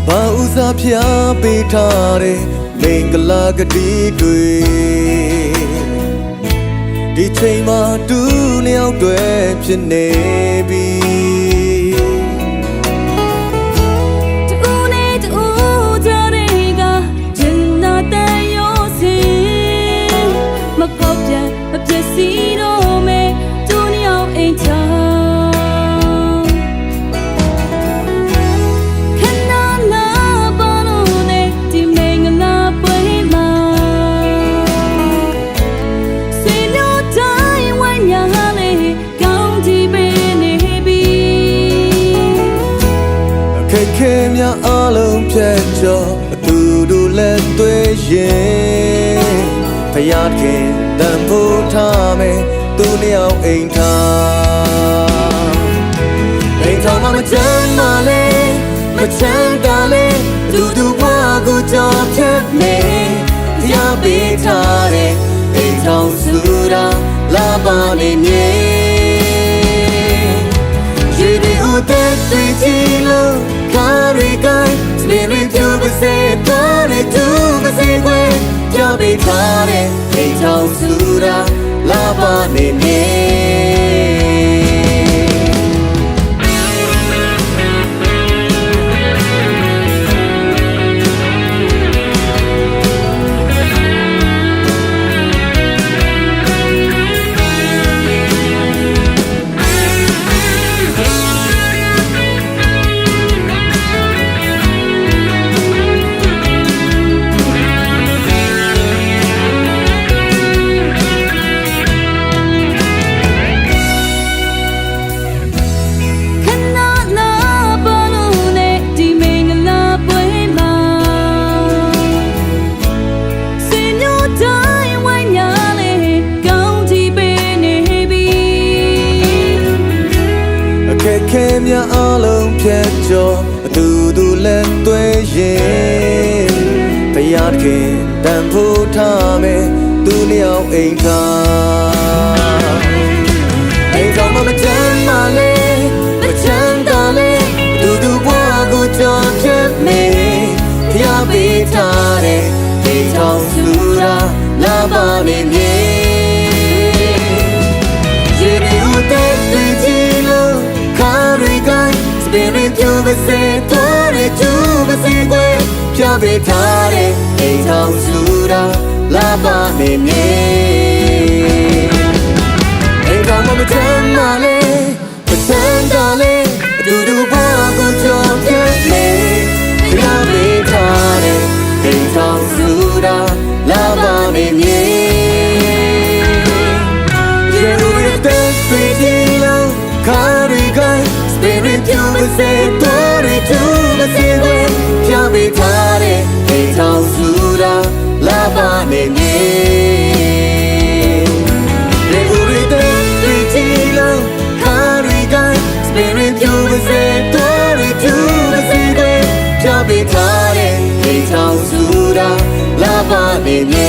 ဘာဥစားဖျားပေးထားတဲ့မင်္ဂလာကတိတွေဒီချိန်မှာတူနှစ်ယောက်တည်းဖြစ်နေပြီတူနဲ့တူကြတဲ့ကဂျင်နာတဲ့ရောစီမပေါက်ပြန်မပြည့်စည်တော့မယ်တူနှစ်ယောက်အိမ်ချခေများအလုံးဖြတ်ကျော်အတူတူလက်သွေးရင်ဖယားခင်တန်ဖို့ထားမယ်သူနှစ်ယောက်အိမ်ထောင်မချမ်းမလဲမချမ်းတာလဲတူတူဘွားကိုကြော်ဖြတ်မယ်ဖယားပေးထားတဲ့အိမ်ထောင်စုတာလာပါနေမြေရေဒီအိုတဲ့တွေ့ကြည့်လို့Spirit to be saved, body to be saved. Jabi thare, hey chau sura, lava ne ne.ခေများအလုံးဖြတ်ကျော်အတူတူလက်သွေးရင်ဖယားခင်တန်ဖို့ထားမယ်သူနှစ်ယောက်အိမ်ထောင်မချမ်းမလဲမချမ်းတာလဲတူတူဘွားကိုကြော်ဖြတ်မယ်ဖယားပေးထားတဲ့အိမ်ထောင်စုတာလာပါနေမြေရေဒီအိုတဲ့တွေ့ကြည့်လို့Spirit to be saved, body to be saved. Jabi thare, hey chau sura, lava ne ne. Hey chau mama chamale, chamale, do bua go chom me. Jabi thare, hey chau sura, lava ne ne. Yeru te pidilo, karigai. Spirit to be saved, body to be saved. Jabi thare, hey chau sura, lava ne ne. Yeru te pidilo, karigai. Spirit to be saved, body to be saved. Jabi thare, hey chau sura, lava ne ne.